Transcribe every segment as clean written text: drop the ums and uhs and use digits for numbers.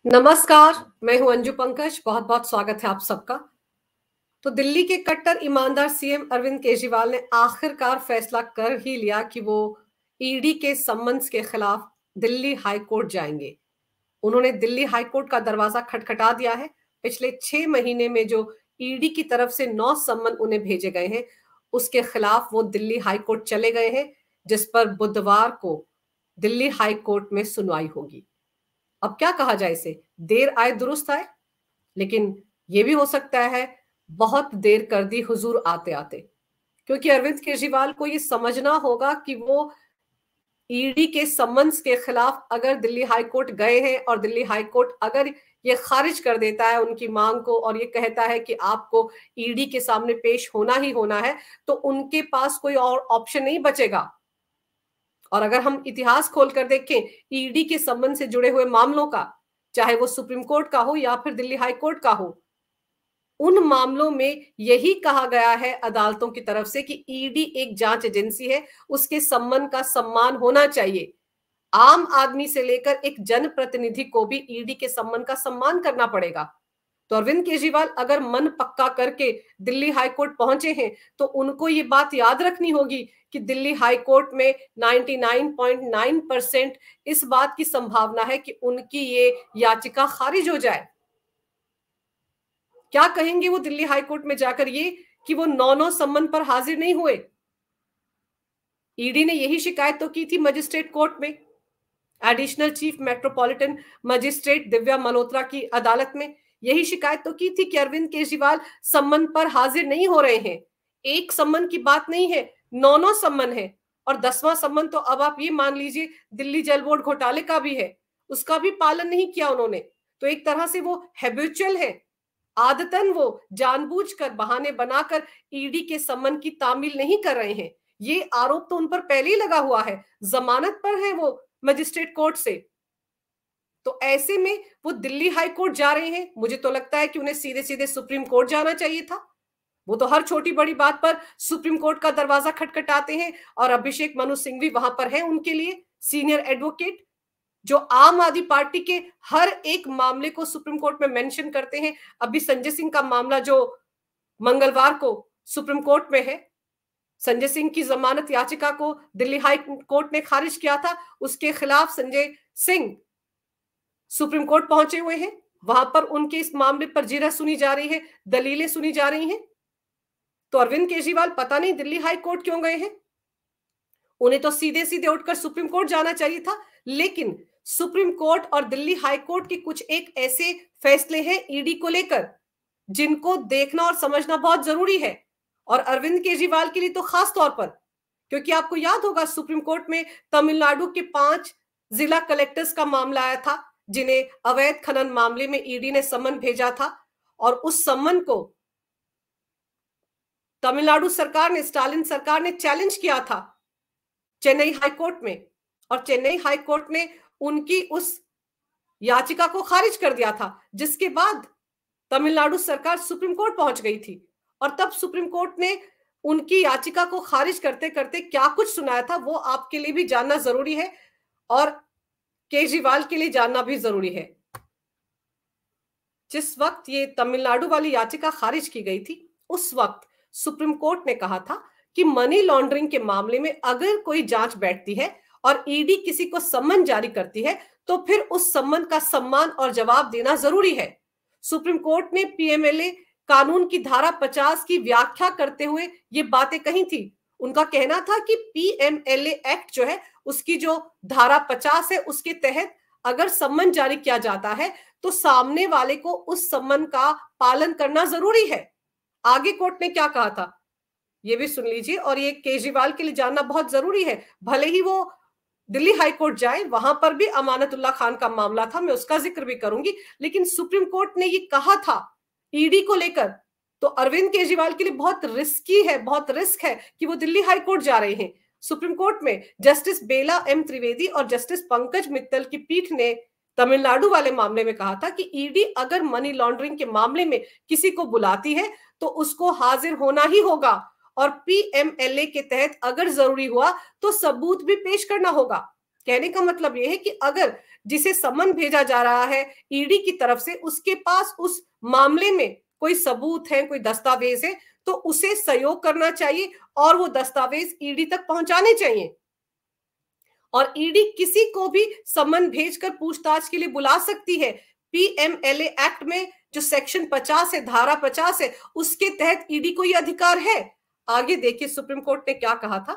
नमस्कार, मैं हूं अंजू पंकज। बहुत बहुत स्वागत है आप सबका। तो दिल्ली के कट्टर ईमानदार सीएम अरविंद केजरीवाल ने आखिरकार फैसला कर ही लिया कि वो ईडी के सम्मन्स के खिलाफ दिल्ली हाई कोर्ट जाएंगे। उन्होंने दिल्ली हाई कोर्ट का दरवाजा खटखटा दिया है। पिछले 6 महीने में जो ईडी की तरफ से 9 सम्मन उन्हें भेजे गए हैं, उसके खिलाफ वो दिल्ली हाई कोर्ट चले गए हैं, जिस पर बुधवार को दिल्ली हाई कोर्ट में सुनवाई होगी। अब क्या कहा जाए इसे, देर आए दुरुस्त आए, लेकिन ये भी हो सकता है बहुत देर कर दी हुजूर आते आते, क्योंकि अरविंद केजरीवाल को ये समझना होगा कि वो ईडी के सम्मन्स के खिलाफ अगर दिल्ली हाई कोर्ट गए हैं और दिल्ली हाई कोर्ट अगर ये खारिज कर देता है उनकी मांग को और ये कहता है कि आपको ईडी के सामने पेश होना ही होना है, तो उनके पास कोई और ऑप्शन नहीं बचेगा। और अगर हम इतिहास खोलकर देखें ईडी के संबंध से जुड़े हुए मामलों का, चाहे वो सुप्रीम कोर्ट का हो या फिर दिल्ली हाई कोर्ट का हो, उन मामलों में यही कहा गया है अदालतों की तरफ से कि ईडी एक जांच एजेंसी है, उसके सम्मान का सम्मान होना चाहिए। आम आदमी से लेकर एक जनप्रतिनिधि को भी ईडी के सम्मान का सम्मान करना पड़ेगा। तो अरविंद केजरीवाल अगर मन पक्का करके दिल्ली हाई कोर्ट पहुंचे हैं, तो उनको ये बात याद रखनी होगी कि दिल्ली हाई कोर्ट में 99.9% इस बात की संभावना है कि उनकी ये याचिका खारिज हो जाए। क्या कहेंगे वो दिल्ली हाई कोर्ट में जाकर ये कि वो 9 सम्मन पर हाजिर नहीं हुए। ईडी ने यही शिकायत तो की थी मजिस्ट्रेट कोर्ट में, additional chief metropolitan magistrate Divya Malhotra की अदालत में यही शिकायत तो की थी कि अरविंद केजरीवाल सम्मन पर हाजिर नहीं हो रहे हैं। एक सम्मन की बात नहीं है, 9 सम्मन है, और 10वां सम्मन तो अब आप ये मान लीजिए दिल्ली जल बोर्ड घोटाले का भी है, उसका भी पालन नहीं किया उन्होंने। तो एक तरह से वो हैबिचुअल है, आदतन वो जानबूझकर बहाने बनाकर ईडी के सम्मन की तामील नहीं कर रहे हैं। ये आरोप तो उन पर पहले ही लगा हुआ है, जमानत पर है वो मजिस्ट्रेट कोर्ट से। तो ऐसे में वो दिल्ली हाई कोर्ट जा रहे हैं। मुझे तो लगता है कि उन्हें सीधे सीधे सुप्रीम कोर्ट जाना चाहिए था। वो तो हर छोटी बड़ी बात पर सुप्रीम कोर्ट का दरवाजा खटखटाते हैं, और अभिषेक मनु सिंघवी वहां पर है उनके लिए सीनियर एडवोकेट, जो आम आदमी पार्टी के हर एक मामले को सुप्रीम कोर्ट में मेंशन करते हैं। अभी संजय सिंह का मामला जो मंगलवार को सुप्रीम कोर्ट में है, संजय सिंह की जमानत याचिका को दिल्ली हाई कोर्ट ने खारिज किया था, उसके खिलाफ संजय सिंह सुप्रीम कोर्ट पहुंचे हुए हैं। वहां पर उनके इस मामले पर जिरह सुनी जा रही है, दलीलें सुनी जा रही हैं। तो अरविंद केजरीवाल पता नहीं दिल्ली हाई कोर्ट क्यों गए हैं। उन्हें तो सीधे सीधे उठकर सुप्रीम कोर्ट जाना चाहिए था। लेकिन सुप्रीम कोर्ट और दिल्ली हाई कोर्ट के कुछ एक ऐसे फैसले हैं ईडी को लेकर जिनको देखना और समझना बहुत जरूरी है, और अरविंद केजरीवाल के लिए तो खास तौर पर, क्योंकि आपको याद होगा सुप्रीम कोर्ट में तमिलनाडु के 5 जिला कलेक्टर्स का मामला आया था, जिन्हें अवैध खनन मामले में ईडी ने सम्मन भेजा था, और उस सम्मन को तमिलनाडु सरकार ने, स्टालिन सरकार ने चैलेंज किया था चेन्नई हाई कोर्ट में, और चेन्नई हाई कोर्ट ने उनकी उस याचिका को खारिज कर दिया था, जिसके बाद तमिलनाडु सरकार सुप्रीम कोर्ट पहुंच गई थी। और तब सुप्रीम कोर्ट ने उनकी याचिका को खारिज करते करते क्या कुछ सुनाया था, वो आपके लिए भी जानना जरूरी है और केजरीवाल के लिए जानना भी जरूरी है। जिस वक्त ये तमिलनाडु वाली याचिका खारिज की गई थी, उस वक्त सुप्रीम कोर्ट ने कहा था कि मनी लॉन्ड्रिंग के मामले में अगर कोई जांच बैठती है और ईडी किसी को सम्मन जारी करती है, तो फिर उस सम्मन का सम्मान और जवाब देना जरूरी है। सुप्रीम कोर्ट ने पीएमएलए कानून की धारा 50 की व्याख्या करते हुए ये बातें कही थी। उनका कहना था कि पीएमएलए एक्ट जो है, उसकी जो धारा 50 है, उसके तहत अगर सम्मन जारी किया जाता है तो सामने वाले को उस सम्मन का पालन करना जरूरी है। आगे कोर्ट ने क्या कहा था ये भी सुन लीजिए, और ये केजरीवाल के लिए जानना बहुत जरूरी है। भले ही वो दिल्ली हाई कोर्ट जाए, वहां पर भी अमानतुल्लाह खान का मामला था, मैं उसका जिक्र भी करूंगी, लेकिन सुप्रीम कोर्ट ने ये कहा था ईडी को लेकर, तो अरविंद केजरीवाल के लिए बहुत रिस्की है, बहुत रिस्क है कि वो दिल्ली हाई कोर्ट जा रहे हैं। सुप्रीम कोर्ट में जस्टिस बेला एम त्रिवेदी और जस्टिस पंकज मित्तल की पीठ ने तमिलनाडु वाले मामले में कहा था कि ईडी अगर मनी लॉन्ड्रिंग के मामले में किसी को बुलाती है तो उसको हाजिर होना ही होगा, और पीएमएलए के तहत अगर जरूरी हुआ तो सबूत भी पेश करना होगा। कहने का मतलब यह है कि अगर जिसे सम्मन भेजा जा रहा है ईडी की तरफ से, उसके पास उस मामले में कोई सबूत है, कोई दस्तावेज है, तो उसे सहयोग करना चाहिए और वो दस्तावेज ईडी तक पहुंचाने चाहिए। और ईडी किसी को भी सम्मन भेजकर पूछताछ के लिए बुला सकती है। पीएमएलए एक्ट में जो सेक्शन 50 है, धारा 50 है, उसके तहत ईडी को यह अधिकार है। आगे देखिए सुप्रीम कोर्ट ने क्या कहा था।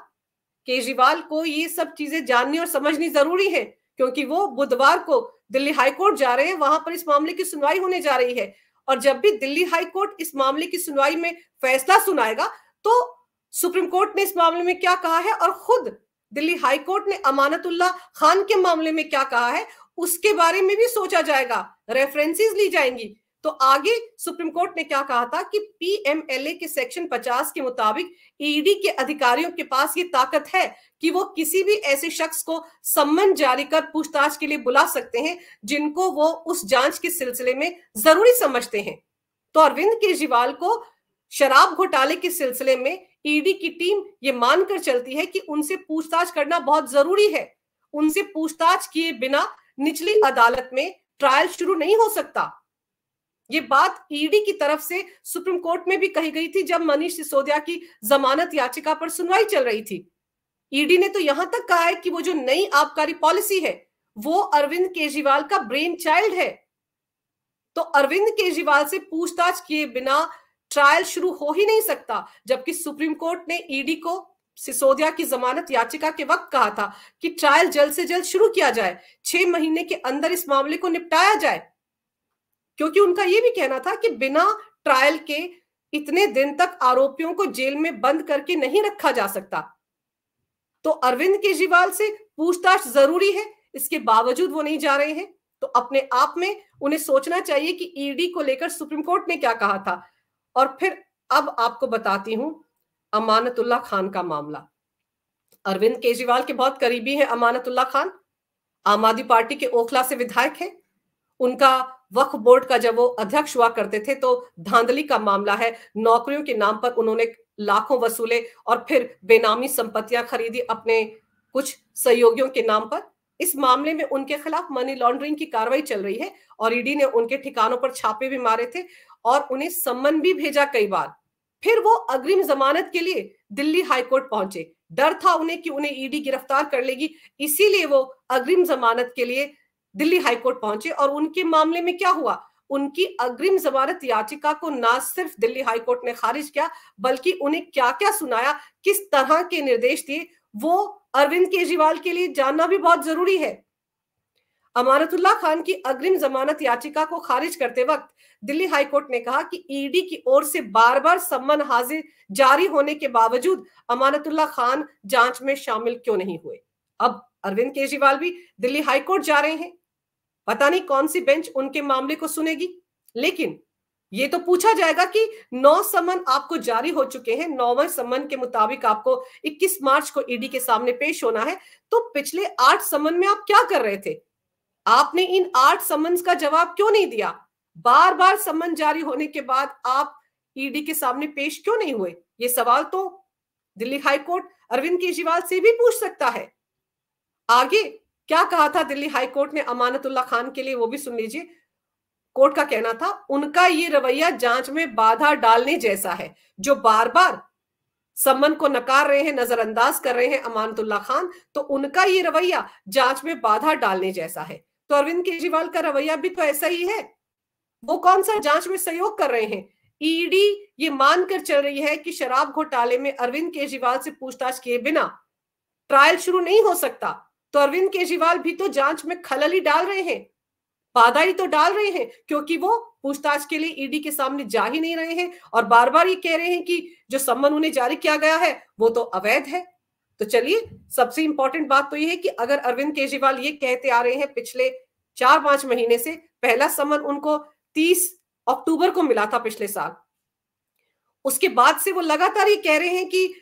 केजरीवाल को ये सब चीजें जाननी और समझनी जरूरी है, क्योंकि वो बुधवार को दिल्ली हाईकोर्ट जा रहे हैं, वहां पर इस मामले की सुनवाई होने जा रही है। और जब भी दिल्ली हाईकोर्ट इस मामले की सुनवाई में फैसला सुनाएगा, तो सुप्रीम कोर्ट ने इस मामले में क्या कहा है और खुद दिल्ली हाईकोर्ट ने अमानतुल्लाह खान के मामले में क्या कहा है, उसके बारे में भी सोचा जाएगा, रेफरेंसेस ली जाएंगी। तो आगे सुप्रीम कोर्ट ने क्या कहा था कि पीएमएलए के सेक्शन 50 के मुताबिक ईडी के अधिकारियों के पास ये ताकत है कि वो किसी भी ऐसे शख्स को सम्मन जारी कर पूछताछ के लिए बुला सकते हैं जिनको वो उस जांच के सिलसिले में जरूरी समझते हैं। तो अरविंद केजरीवाल को शराब घोटाले के सिलसिले में ईडी की टीम ये मानकर चलती है कि उनसे पूछताछ करना बहुत जरूरी है। उनसे पूछताछ किए बिना निचली अदालत में ट्रायल शुरू नहीं हो सकता। ये बात ईडी की तरफ से सुप्रीम कोर्ट में भी कही गई थी जब मनीष सिसोदिया की जमानत याचिका पर सुनवाई चल रही थी। ईडी ने तो यहां तक कहा है कि वो जो नई आबकारी पॉलिसी है वो अरविंद केजरीवाल का ब्रेन चाइल्ड है। तो अरविंद केजरीवाल से पूछताछ किए बिना ट्रायल शुरू हो ही नहीं सकता, जबकि सुप्रीम कोर्ट ने ईडी को सिसोदिया की जमानत याचिका के वक्त कहा था कि ट्रायल जल्द से जल्द शुरू किया जाए, 6 महीने के अंदर इस मामले को निपटाया जाए, क्योंकि उनका यह भी कहना था कि बिना ट्रायल के इतने दिन तक आरोपियों को जेल में बंद करके नहीं रखा जा सकता। तो अरविंद केजरीवाल से पूछताछ जरूरी है, इसके बावजूद वो नहीं जा रहे हैं। तो अपने आप में उन्हें सोचना चाहिए कि ईडी को लेकर सुप्रीम कोर्ट ने क्या कहा था। और फिर अब आपको बताती हूं अमानतुल्लाह खान का मामला। अरविंद केजरीवाल के बहुत करीबी है अमानतुल्लाह खान, आम आदमी पार्टी के ओखला से विधायक है। उनका वक्फ बोर्ड का जब वो अध्यक्ष हुआ करते थे तो धांधली का मामला है, नौकरियों के नाम पर उन्होंने लाखों वसूले और फिर बेनामी संपत्तियां खरीदी अपने कुछ सहयोगियों के नाम पर। इस मामले में उनके खिलाफ मनी लॉन्ड्रिंग की कार्रवाई चल रही है और ईडी ने उनके ठिकानों पर छापे भी मारे थे और उन्हें सम्मन भी भेजा कई बार। फिर वो अग्रिम जमानत के लिए दिल्ली हाईकोर्ट पहुंचे। डर था उन्हें कि उन्हें ईडी गिरफ्तार कर लेगी, इसीलिए वो अग्रिम जमानत के लिए दिल्ली हाईकोर्ट पहुंचे। और उनके मामले में क्या हुआ, उनकी अग्रिम जमानत याचिका को ना सिर्फ दिल्ली हाईकोर्ट ने खारिज किया, बल्कि उन्हें क्या क्या सुनाया, किस तरह के निर्देश दिए, वो अरविंद केजरीवाल के लिए जानना भी बहुत जरूरी है। अमानतुल्लाह खान की अग्रिम जमानत याचिका को खारिज करते वक्त दिल्ली हाईकोर्ट ने कहा कि ईडी की ओर से बार बार सम्मन हाजिर जारी होने के बावजूद अमानतुल्लाह खान जांच में शामिल क्यों नहीं हुए। अब अरविंद केजरीवाल भी दिल्ली हाईकोर्ट जा रहे हैं, पता नहीं कौन सी बेंच उनके मामले को सुनेगी, लेकिन ये तो पूछा जाएगा कि 9 सम्मन आपको जारी हो चुके हैं, 9वें सम्मन के मुताबिक आपको 21 मार्च को ईडी के सामने पेश होना है, तो पिछले 8 सम्मन में आप क्या कर रहे थे? आपने इन 8 सम्मन्स का जवाब क्यों नहीं दिया? बार बार सम्मन जारी होने के बाद आप ईडी के सामने पेश क्यों नहीं हुए? ये सवाल तो दिल्ली हाईकोर्ट अरविंद केजरीवाल से भी पूछ सकता है। आगे क्या कहा था दिल्ली हाईकोर्ट ने अमानतुल्लाह खान के लिए, वो भी सुन लीजिए। कोर्ट का कहना था उनका ये रवैया जांच में बाधा डालने जैसा है। जो बार बार सम्मन को नकार रहे हैं, नजरअंदाज कर रहे हैं अमानतुल्लाह खान, तो उनका ये रवैया जांच में बाधा डालने जैसा है। तो अरविंद केजरीवाल का रवैया भी तो ऐसा ही है। वो कौन सा जांच में सहयोग कर रहे हैं? ईडी ये मानकर चल रही है कि शराब घोटाले में अरविंद केजरीवाल से पूछताछ किए बिना ट्रायल शुरू नहीं हो सकता। तो अरविंद केजरीवाल भी तो जांच में खलल ही डाल रहे हैं, बाधा ही तो डाल रहे हैं, क्योंकि वो पूछताछ के लिए ईडी के सामने जा ही नहीं रहे हैं और बार बार ये कह रहे हैं कि जो सम्मन उन्हें जारी किया गया है वो तो अवैध है। तो चलिए, सबसे इंपॉर्टेंट बात तो ये है कि अगर अरविंद केजरीवाल ये कहते आ रहे हैं पिछले 4-5 महीने से, पहला सम्मन उनको 30 अक्टूबर को मिला था पिछले साल, उसके बाद से वो लगातार ये कह रहे हैं कि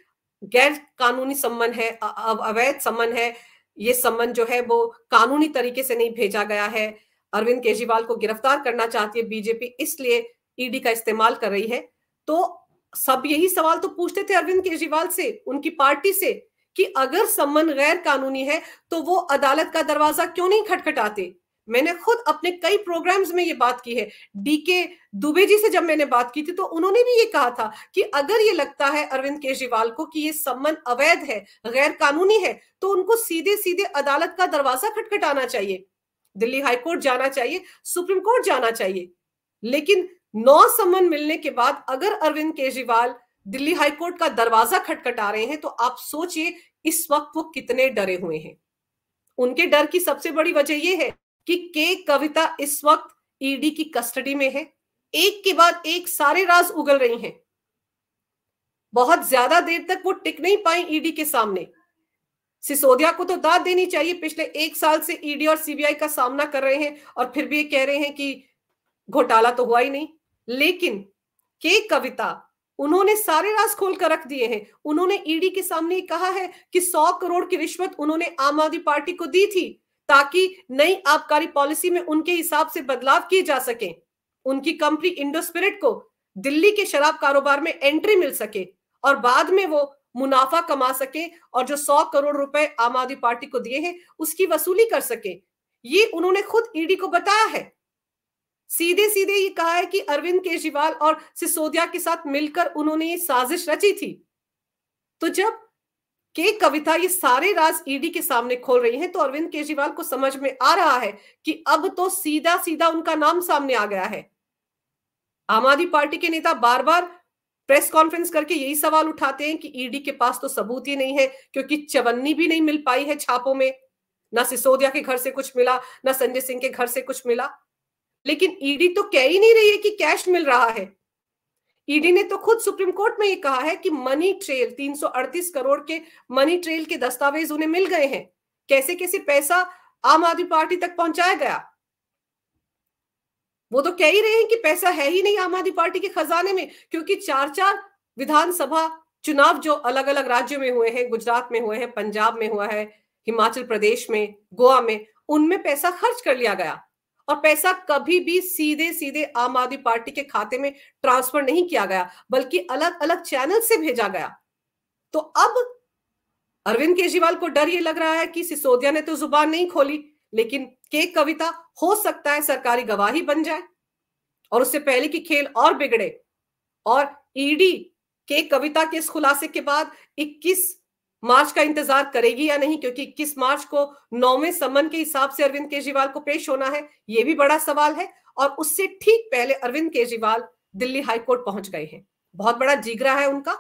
गैर कानूनी सम्मन है, अवैध सम्मन है, ये सम्मन जो है वो कानूनी तरीके से नहीं भेजा गया है। अरविंद केजरीवाल को गिरफ्तार करना चाहती है बीजेपी, इसलिए ईडी का इस्तेमाल कर रही है। तो सब यही सवाल तो पूछते थे अरविंद केजरीवाल से, उनकी पार्टी से, कि अगर सम्मन गैर कानूनी है तो वो अदालत का दरवाजा क्यों नहीं खटखटाते। मैंने खुद अपने कई प्रोग्राम्स में ये बात की है। डीके दुबे जी से जब मैंने बात की थी तो उन्होंने भी ये कहा था कि अगर ये लगता है अरविंद केजरीवाल को कि ये सम्मन अवैध है, गैर कानूनी है, तो उनको सीधे सीधे अदालत का दरवाजा खटखटाना चाहिए, दिल्ली हाईकोर्ट जाना चाहिए, सुप्रीम कोर्ट जाना चाहिए। लेकिन 9 सम्मन मिलने के बाद अगर अरविंद केजरीवाल दिल्ली हाईकोर्ट का दरवाजा खटखटा रहे हैं तो आप सोचिए इस वक्त वो कितने डरे हुए हैं। उनके डर की सबसे बड़ी वजह यह है कि के कविता इस वक्त ईडी की कस्टडी में है। एक के बाद एक सारे राज उगल रही हैं। बहुत ज्यादा देर तक वो टिक नहीं पाई ईडी के सामने। सिसोदिया को तो दाद देनी चाहिए, पिछले 1 साल से ईडी और सीबीआई का सामना कर रहे हैं और फिर भी ये कह रहे हैं कि घोटाला तो हुआ ही नहीं। लेकिन के कविता, उन्होंने सारे राज खोल कर रख दिए हैं। उन्होंने ईडी के सामने कहा है कि 100 करोड़ की रिश्वत उन्होंने आम आदमी पार्टी को दी थी ताकि नई आबकारी पॉलिसी में उनके हिसाब से बदलाव किए जा सके, उनकी कंपनी इंडोस्पिरिट को दिल्ली के शराब कारोबार में एंट्री मिल सके और बाद में वो मुनाफा कमा सके और जो 100 करोड़ रुपए आम आदमी पार्टी को दिए हैं उसकी वसूली कर सके। ये उन्होंने खुद ईडी को बताया है। सीधे सीधे ये कहा है कि अरविंद केजरीवाल और सिसोदिया के साथ मिलकर उन्होंने ये साजिश रची थी। तो जब के कविता ये सारे राज ईडी के सामने खोल रही हैं तो अरविंद केजरीवाल को समझ में आ रहा है कि अब तो सीधा सीधा उनका नाम सामने आ गया है। आम आदमी पार्टी के नेता बार बार प्रेस कॉन्फ्रेंस करके यही सवाल उठाते हैं कि ईडी के पास तो सबूत ही नहीं है, क्योंकि चवन्नी भी नहीं मिल पाई है छापों में, ना सिसोदिया के घर से कुछ मिला, ना संजय सिंह के घर से कुछ मिला। लेकिन ईडी तो कह ही नहीं रही है कि कैश मिल रहा है। ईडी ने तो खुद सुप्रीम कोर्ट में ये कहा है कि मनी ट्रेल 338 करोड़ के मनी ट्रेल के दस्तावेज उन्हें मिल गए हैं। कैसे कैसे पैसा आम आदमी पार्टी तक पहुंचाया गया, वो तो कह ही रहे हैं कि पैसा है ही नहीं आम आदमी पार्टी के खजाने में, क्योंकि 4 विधानसभा चुनाव जो अलग अलग राज्यों में हुए हैं, गुजरात में हुए हैं, पंजाब में हुआ है, हिमाचल प्रदेश में, गोवा में, उनमें पैसा खर्च कर लिया गया और पैसा कभी भी सीधे सीधे आम आदमी पार्टी के खाते में ट्रांसफर नहीं किया गया, बल्कि अलग अलग चैनल से भेजा गया। तो अब अरविंद केजरीवाल को डर ये लग रहा है कि सिसोदिया ने तो जुबान नहीं खोली, लेकिन के कविता हो सकता है सरकारी गवाही बन जाए और उससे पहले कि खेल और बिगड़े और ईडी के कविता के इस खुलासे के बाद 21 मार्च का इंतजार करेगी या नहीं, क्योंकि 21 मार्च को 9वें सम्मन के हिसाब से अरविंद केजरीवाल को पेश होना है, यह भी बड़ा सवाल है। और उससे ठीक पहले अरविंद केजरीवाल दिल्ली हाईकोर्ट पहुंच गए हैं। बहुत बड़ा जिगरा है उनका,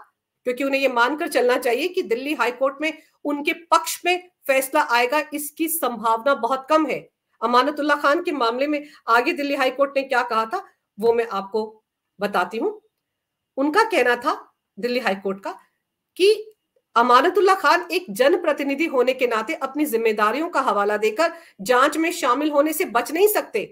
क्योंकि उन्हें यह मानकर चलना चाहिए कि दिल्ली हाईकोर्ट में उनके पक्ष में फैसला आएगा, इसकी संभावना बहुत कम है। अमानतुल्ला खान के मामले में आगे दिल्ली हाईकोर्ट ने क्या कहा था वो मैं आपको बताती हूं। उनका कहना था दिल्ली हाईकोर्ट का कि अमानतुल्ला खान एक जनप्रतिनिधि होने के नाते अपनी जिम्मेदारियों का हवाला देकर जांच में शामिल होने से बच नहीं सकते।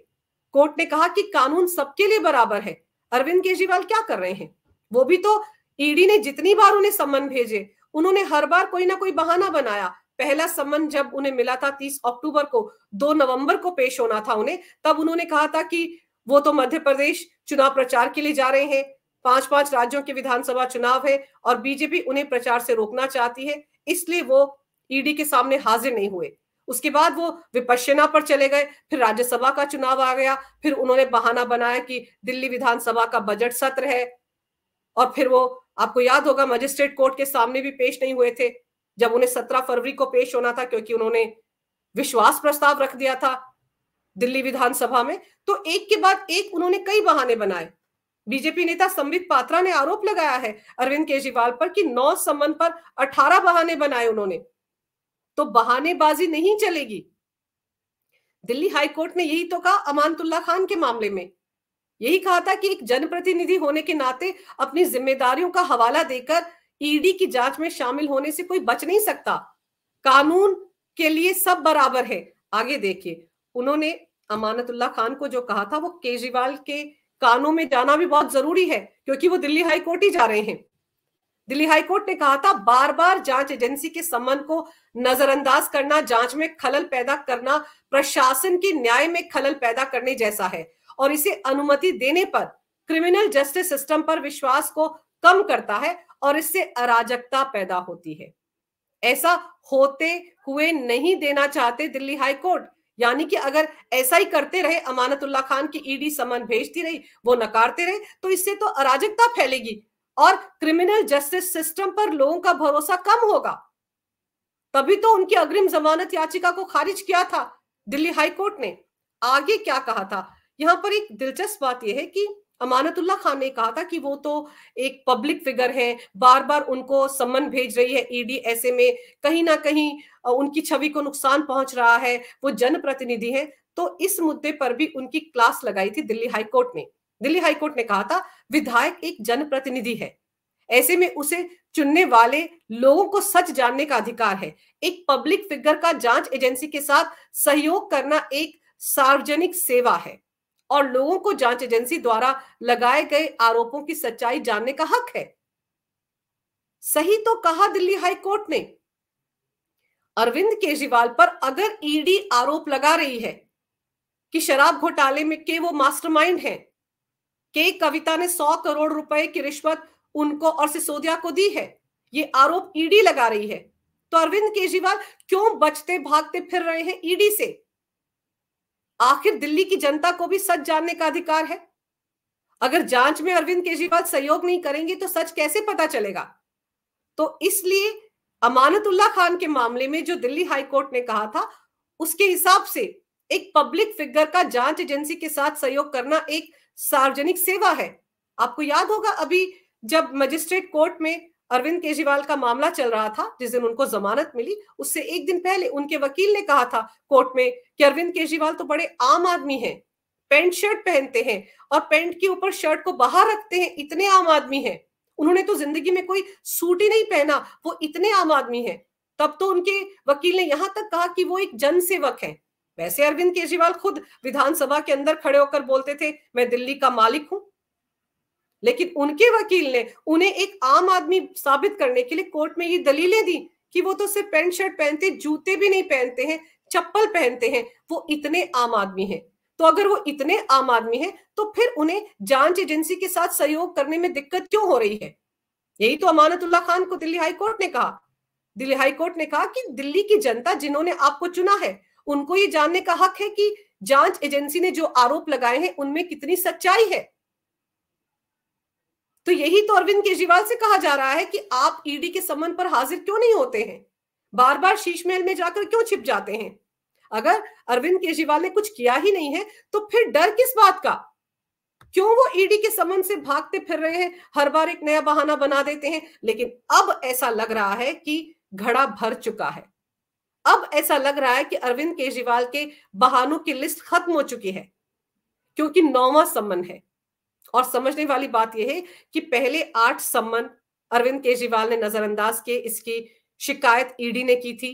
कोर्ट ने कहा कि कानून सबके लिए बराबर है। अरविंद केजरीवाल क्या कर रहे हैं, वो भी तो ईडी ने जितनी बार उन्हें सम्मन भेजे उन्होंने हर बार कोई ना कोई बहाना बनाया। पहला सम्मन जब उन्हें मिला था 30 अक्टूबर को, 2 नवंबर को पेश होना था उन्हें, तब उन्होंने कहा था कि वो तो मध्य प्रदेश चुनाव प्रचार के लिए जा रहे हैं, 5 राज्यों के विधानसभा चुनाव है और बीजेपी उन्हें प्रचार से रोकना चाहती है, इसलिए वो ईडी के सामने हाजिर नहीं हुए। उसके बाद वो विपश्यना पर चले गए, फिर राज्यसभा का चुनाव आ गया, फिर उन्होंने बहाना बनाया कि दिल्ली विधानसभा का बजट सत्र है और फिर वो आपको याद होगा मजिस्ट्रेट कोर्ट के सामने भी पेश नहीं हुए थे जब उन्हें 17 फरवरी को पेश होना था, क्योंकि उन्होंने विश्वास प्रस्ताव रख दिया था दिल्ली विधानसभा में। तो एक के बाद एक उन्होंने कई बहाने बनाए। बीजेपी नेता संबित पात्रा ने आरोप लगाया है अरविंद केजरीवाल पर कि 9 सम्मन पर 18 बहाने बनाए उन्होंने। तो बहानेबाजी नहीं चलेगी। दिल्ली हाईकोर्ट ने यही तो कहा अमानतुल्ला खान के मामले में, यही कहा था कि एक जनप्रतिनिधि होने के नाते अपनी जिम्मेदारियों का हवाला देकर ईडी की जांच में शामिल होने से कोई बच नहीं सकता। कानून के लिए सब बराबर है। आगे देखिए, उन्होंने अमानतुल्ला खान को जो कहा था वो केजरीवाल के कानों में जाना भी बहुत जरूरी है, क्योंकि वो दिल्ली हाईकोर्ट ही जा रहे हैं। दिल्ली हाईकोर्ट ने कहा था बार बार जांच एजेंसी के सम्मन को नजरअंदाज करना, जांच में खलल पैदा करना प्रशासन के न्याय में खलल पैदा करने जैसा है और इसे अनुमति देने पर क्रिमिनल जस्टिस सिस्टम पर विश्वास को कम करता है और इससे अराजकता पैदा होती है। ऐसा होते हुए नहीं देना चाहते दिल्ली हाई कोर्ट। यानी कि अगर ऐसा ही करते रहे, अमानतुल्लाह खान की ईडी समन भेजती रही, वो नकारते रहे, तो इससे तो अराजकता फैलेगी और क्रिमिनल जस्टिस सिस्टम पर लोगों का भरोसा कम होगा। तभी तो उनकी अग्रिम जमानत याचिका को खारिज किया था दिल्ली हाई कोर्ट ने। आगे क्या कहा था, यहां पर एक दिलचस्प बात यह है कि अमानतुल्लाह खान ने कहा था कि वो तो एक पब्लिक फिगर हैं, बार बार उनको सम्मन भेज रही है ईडी, ऐसे में कहीं ना कहीं उनकी छवि को नुकसान पहुंच रहा है, वो जनप्रतिनिधि हैं। तो इस मुद्दे पर भी उनकी क्लास लगाई थी दिल्ली हाई कोर्ट ने। दिल्ली हाई कोर्ट ने कहा था विधायक एक जनप्रतिनिधि है, ऐसे में उसे चुनने वाले लोगों को सच जानने का अधिकार है। एक पब्लिक फिगर का जांच एजेंसी के साथ सहयोग करना एक सार्वजनिक सेवा है और लोगों को जांच एजेंसी द्वारा लगाए गए आरोपों की सच्चाई जानने का हक है। सही तो कहा दिल्ली हाई कोर्ट ने। अरविंद केजरीवाल पर अगर ईडी आरोप लगा रही है कि शराब घोटाले में के वो मास्टरमाइंड हैं, के कविता ने 100 करोड़ रुपए की रिश्वत उनको और सिसोदिया को दी है, ये आरोप ईडी लगा रही है, तो अरविंद केजरीवाल क्यों बचते भागते फिर रहे हैं ईडी से? आखिर दिल्ली की जनता को भी सच जानने का अधिकार है। अगर जांच में अरविंद केजरीवाल सहयोग नहीं करेंगे तो सच कैसे पता चलेगा? तो इसलिए अमानतुल्लाह खान के मामले में जो दिल्ली हाई कोर्ट ने कहा था, उसके हिसाब से एक पब्लिक फिगर का जांच एजेंसी के साथ सहयोग करना एक सार्वजनिक सेवा है। आपको याद होगा अभी जब मजिस्ट्रेट कोर्ट में अरविंद केजरीवाल का मामला चल रहा था, जिस दिन उनको जमानत मिली, उससे एक दिन पहले उनके वकील ने कहा था कोर्ट में कि अरविंद केजरीवाल तो बड़े आम आदमी हैं, पैंट शर्ट पहनते हैं और पैंट के ऊपर शर्ट को बाहर रखते हैं, इतने आम आदमी हैं, उन्होंने तो जिंदगी में कोई सूट ही नहीं पहना, वो इतने आम आदमी हैं। तब तो उनके वकील ने यहां तक कहा कि वो एक जनसेवक हैं। वैसे अरविंद केजरीवाल खुद विधानसभा के अंदर खड़े होकर बोलते थे मैं दिल्ली का मालिक हूं, लेकिन उनके वकील ने उन्हें एक आम आदमी साबित करने के लिए कोर्ट में ये दलीलें दी कि वो तो सिर्फ पैंट शर्ट पहनते, जूते भी नहीं पहनते हैं, चप्पल पहनते हैं, वो इतने आम आदमी हैं। तो अगर वो इतने आम आदमी हैं तो फिर उन्हें जांच एजेंसी के साथ सहयोग करने में दिक्कत क्यों हो रही है? यही तो अमानतुल्लाह खान को दिल्ली हाई कोर्ट ने कहा। दिल्ली हाई कोर्ट ने कहा कि दिल्ली की जनता जिन्होंने आपको चुना है, उनको ये जानने का हक है कि जांच एजेंसी ने जो आरोप लगाए हैं उनमें कितनी सच्चाई है। तो यही तो अरविंद केजरीवाल से कहा जा रहा है कि आप ईडी के सम्मन पर हाजिर क्यों नहीं होते हैं, बार बार शीश महल में जाकर क्यों छिप जाते हैं? अगर अरविंद केजरीवाल ने कुछ किया ही नहीं है तो फिर डर किस बात का? क्यों वो ईडी के सम्मन से भागते फिर रहे हैं, हर बार एक नया बहाना बना देते हैं? लेकिन अब ऐसा लग रहा है कि घड़ा भर चुका है। अब ऐसा लग रहा है कि अरविंद केजरीवाल के बहानों की लिस्ट खत्म हो चुकी है, क्योंकि 9वां सम्मन है। और समझने वाली बात यह है कि पहले 8 सम्मन अरविंद केजरीवाल ने नजरअंदाज किए। इसकी शिकायत ईडी ने की थी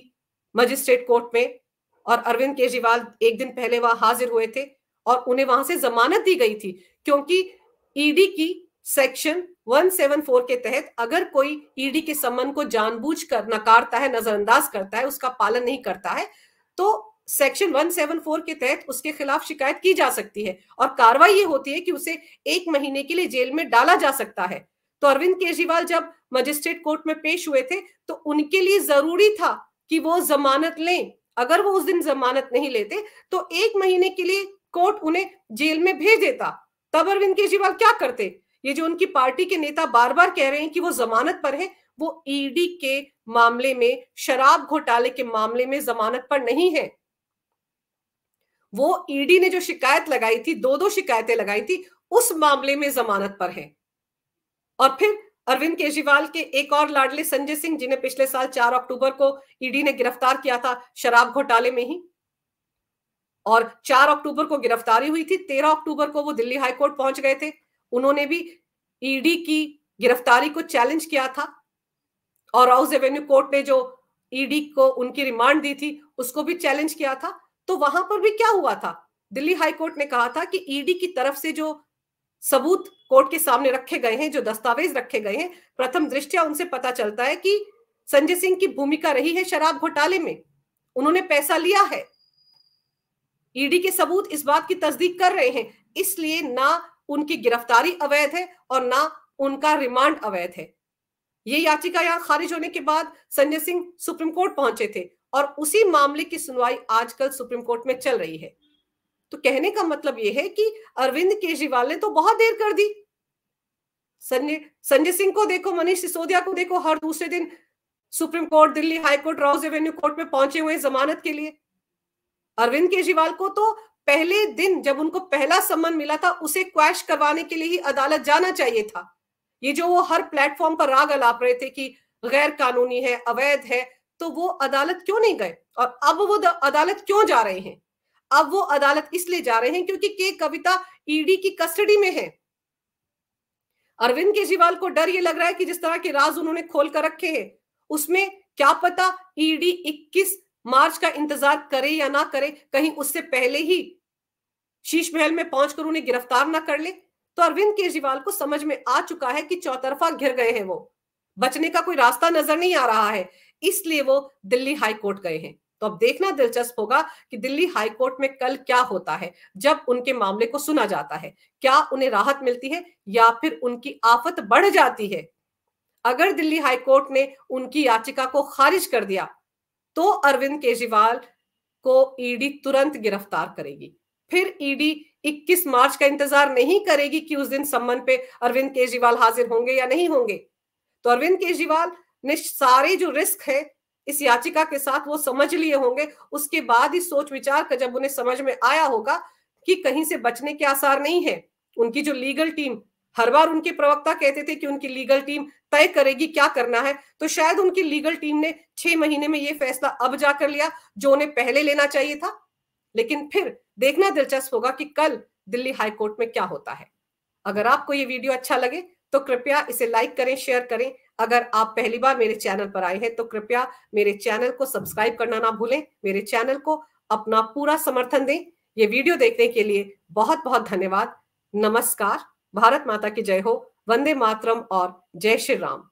मजिस्ट्रेट कोर्ट में और अरविंद केजरीवाल एक दिन पहले वहां हाजिर हुए थे और उन्हें वहां से जमानत दी गई थी, क्योंकि ईडी की सेक्शन 174 के तहत अगर कोई ईडी के सम्मन को जानबूझकर नकारता है, नजरअंदाज करता है, उसका पालन नहीं करता है, तो सेक्शन 174 के तहत उसके खिलाफ शिकायत की जा सकती है और कार्रवाई ये होती है कि उसे 1 महीने के लिए जेल में डाला जा सकता है। तो अरविंद केजरीवाल जब मजिस्ट्रेट कोर्ट में पेश हुए थे तो उनके लिए जरूरी था कि वो जमानत लें। अगर वो उस दिन जमानत नहीं लेते तो 1 महीने के लिए कोर्ट उन्हें जेल में भेज देता। तब अरविंद केजरीवाल क्या करते? ये जो उनकी पार्टी के नेता बार बार कह रहे हैं कि वो जमानत पर है, वो ईडी के मामले में, शराब घोटाले के मामले में जमानत पर नहीं है। वो ईडी ने जो शिकायत लगाई थी, 2 शिकायतें लगाई थी, उस मामले में जमानत पर है। और फिर अरविंद केजरीवाल के एक और लाडले संजय सिंह, जिन्हें पिछले साल 4 अक्टूबर को ईडी ने गिरफ्तार किया था शराब घोटाले में ही, और 4 अक्टूबर को गिरफ्तारी हुई थी, 13 अक्टूबर को वो दिल्ली हाई कोर्ट पहुंच गए थे। उन्होंने भी ईडी की गिरफ्तारी को चैलेंज किया था और राउज एवेन्यू कोर्ट ने जो ईडी को उनकी रिमांड दी थी उसको भी चैलेंज किया था। तो वहां पर भी क्या हुआ था? दिल्ली हाई कोर्ट ने कहा था कि ईडी की तरफ से जो सबूत कोर्ट के सामने रखे गए हैं, जो दस्तावेज रखे गए हैं, प्रथम दृष्टया उनसे पता चलता है कि संजय सिंह की भूमिका रही है शराब घोटाले में, उन्होंने पैसा लिया है। ईडी के सबूत इस बात की तस्दीक कर रहे हैं, इसलिए ना उनकी गिरफ्तारी अवैध है और ना उनका रिमांड अवैध है। ये याचिका यहां खारिज होने के बाद संजय सिंह सुप्रीम कोर्ट पहुंचे थे और उसी मामले की सुनवाई आजकल सुप्रीम कोर्ट में चल रही है। तो कहने का मतलब यह है कि अरविंद केजरीवाल ने तो बहुत देर कर दी। संजय सिंह को देखो, मनीष सिसोदिया को देखो, हर दूसरे दिन supreme court, Delhi high court, rows Avenue court में पहुंचे हुए जमानत के लिए। अरविंद केजरीवाल को तो पहले दिन जब उनको पहला सम्मन मिला था उसे क्वैश करवाने के लिए ही अदालत जाना चाहिए था। ये जो वो हर प्लेटफॉर्म पर राग अलाप रहे थे कि गैर कानूनी है, अवैध है, तो वो अदालत क्यों नहीं गए? और अब वो अदालत क्यों जा रहे हैं? अब वो अदालत इसलिए जा रहे हैं क्योंकि के कविता ईडी की कस्टडी में है। अरविंद केजरीवाल को डर ये लग रहा है कि जिस तरह के राज उन्होंने खोल कर रखे हैं उसमें क्या पता ईडी 21 मार्च का इंतजार करे या ना करे, कहीं उससे पहले ही शीश महल में पहुंचकर उन्हें गिरफ्तार ना कर ले। तो अरविंद केजरीवाल को समझ में आ चुका है कि चौतरफा घिर गए हैं, वो बचने का कोई रास्ता नजर नहीं आ रहा है, इसलिए वो दिल्ली हाई कोर्ट गए हैं। तो अब देखना दिलचस्प होगा कि दिल्ली हाई कोर्ट में कल क्या होता है जब उनके मामले को सुना जाता है। क्या उन्हें राहत मिलती है या फिर उनकी आफत बढ़ जाती है? अगर दिल्ली हाई कोर्ट ने उनकी याचिका को खारिज कर दिया तो अरविंद केजरीवाल को ईडी तुरंत गिरफ्तार करेगी। फिर ईडी 21 मार्च का इंतजार नहीं करेगी कि उस दिन सम्मन पे अरविंद केजरीवाल हाजिर होंगे या नहीं होंगे। तो अरविंद केजरीवाल ने सारे जो रिस्क है इस याचिका के साथ वो समझ लिए होंगे। उसके बाद ही सोच विचार कर जब उन्हें समझ में आया होगा कि कहीं से बचने के आसार नहीं है, उनकी जो लीगल टीम, हर बार उनके प्रवक्ता कहते थे कि उनकी लीगल टीम तय करेगी क्या करना है, तो शायद उनकी लीगल टीम ने 6 महीने में ये फैसला अब जाकर लिया जो उन्हें पहले लेना चाहिए था। लेकिन फिर देखना दिलचस्प होगा कि कल दिल्ली हाई कोर्ट में क्या होता है। अगर आपको ये वीडियो अच्छा लगे तो कृपया इसे लाइक करें, शेयर करें। अगर आप पहली बार मेरे चैनल पर आए हैं तो कृपया मेरे चैनल को सब्सक्राइब करना ना भूलें। मेरे चैनल को अपना पूरा समर्थन दें। ये वीडियो देखने के लिए बहुत बहुत धन्यवाद। नमस्कार। भारत माता की जय हो। वंदे मातरम और जय श्री राम।